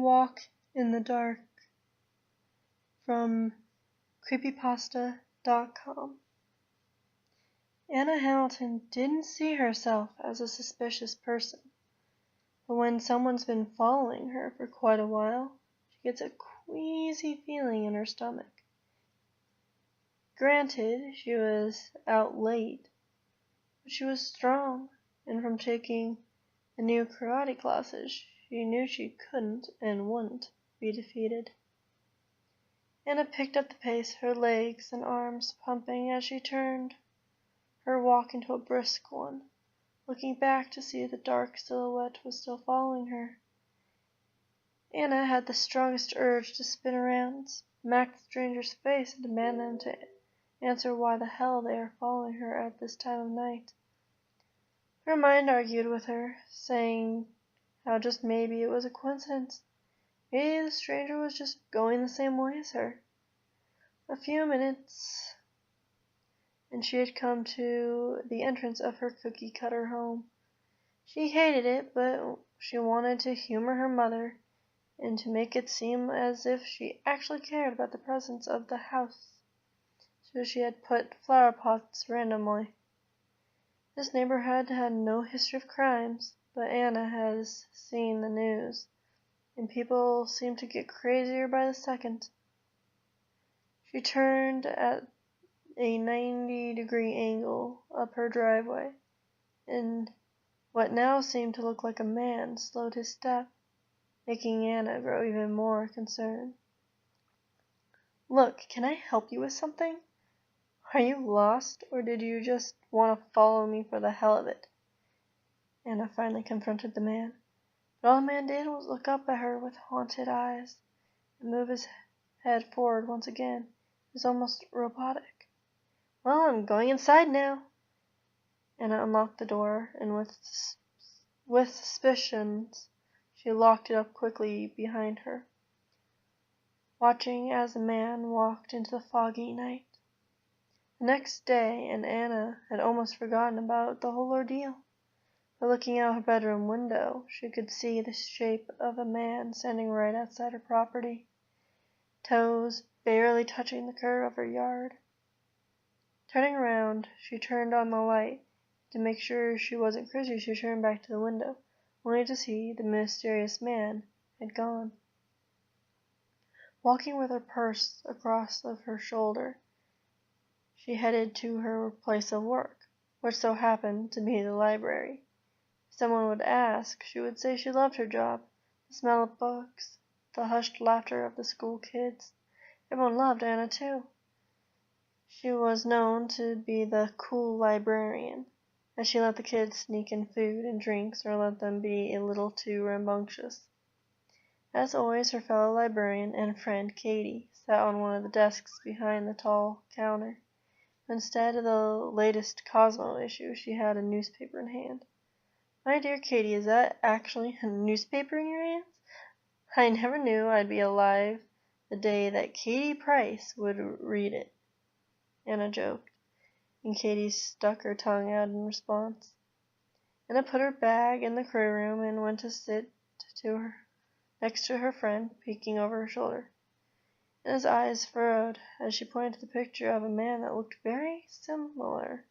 Walk in the Dark from creepypasta.com. Anna Hamilton didn't see herself as a suspicious person, but when someone's been following her for quite a while, she gets a queasy feeling in her stomach. Granted, she was out late, but she was strong, and from taking the new karate classes, she knew she couldn't and wouldn't be defeated. Anna picked up the pace, her legs and arms pumping as she turned her walk into a brisk one, looking back to see the dark silhouette was still following her. Anna had the strongest urge to spin around, smack the stranger's face, and demand them to answer why the hell they are following her at this time of night. Her mind argued with her, saying how just maybe it was a coincidence. Maybe the stranger was just going the same way as her. A few minutes, and she had come to the entrance of her cookie-cutter home. She hated it, but she wanted to humor her mother and to make it seem as if she actually cared about the presence of the house. So she had put flower pots randomly. This neighborhood had no history of crimes, but Anna has seen the news, and people seem to get crazier by the second. She turned at a 90-degree angle up her driveway, and what now seemed to look like a man slowed his step, making Anna grow even more concerned. "Look, can I help you with something? Are you lost, or did you just want to follow me for the hell of it?" Anna finally confronted the man, but all the man did was look up at her with haunted eyes and move his head forward once again. It was almost robotic. "Well, I'm going inside now." Anna unlocked the door, and with suspicions, she locked it up quickly behind her, watching as the man walked into the foggy night. The next day, and Anna had almost forgotten about the whole ordeal, but looking out her bedroom window, she could see the shape of a man standing right outside her property, toes barely touching the curb of her yard. Turning around, she turned on the light. To make sure she wasn't crazy, she turned back to the window, only to see the mysterious man had gone. Walking with her purse across her shoulder, she headed to her place of work, which so happened to be the library. If someone would ask, she would say she loved her job. The smell of books, the hushed laughter of the school kids. Everyone loved Anna too. She was known to be the cool librarian, as she let the kids sneak in food and drinks or let them be a little too rambunctious. As always, her fellow librarian and friend Katie sat on one of the desks behind the tall counter. Instead of the latest Cosmo issue, she had a newspaper in hand. "My dear Katie, is that actually a newspaper in your hands? I never knew I'd be alive the day that Katie Price would read it," Anna joked, and Katie stuck her tongue out in response. Anna put her bag in the crew room and went to sit next to her friend, peeking over her shoulder. Anna's eyes furrowed as she pointed to the picture of a man that looked very similar.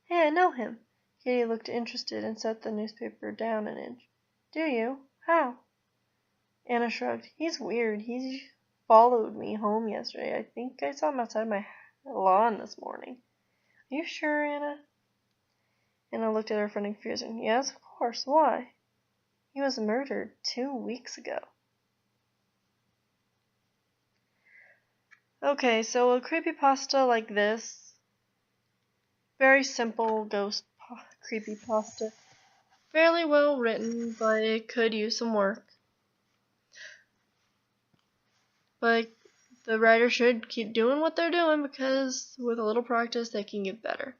"Hey, I know him." Katie looked interested and set the newspaper down an inch. "Do you? How?" Anna shrugged. "He's weird. He followed me home yesterday. I think I saw him outside my lawn this morning." "Are you sure, Anna?" Anna looked at her friend in confusion. "Yes, of course. Why?" "He was murdered 2 weeks ago." Okay, so a creepypasta like this, very simple ghost creepypasta, fairly well written, but it could use some work. But the writer should keep doing what they're doing, because with a little practice they can get better.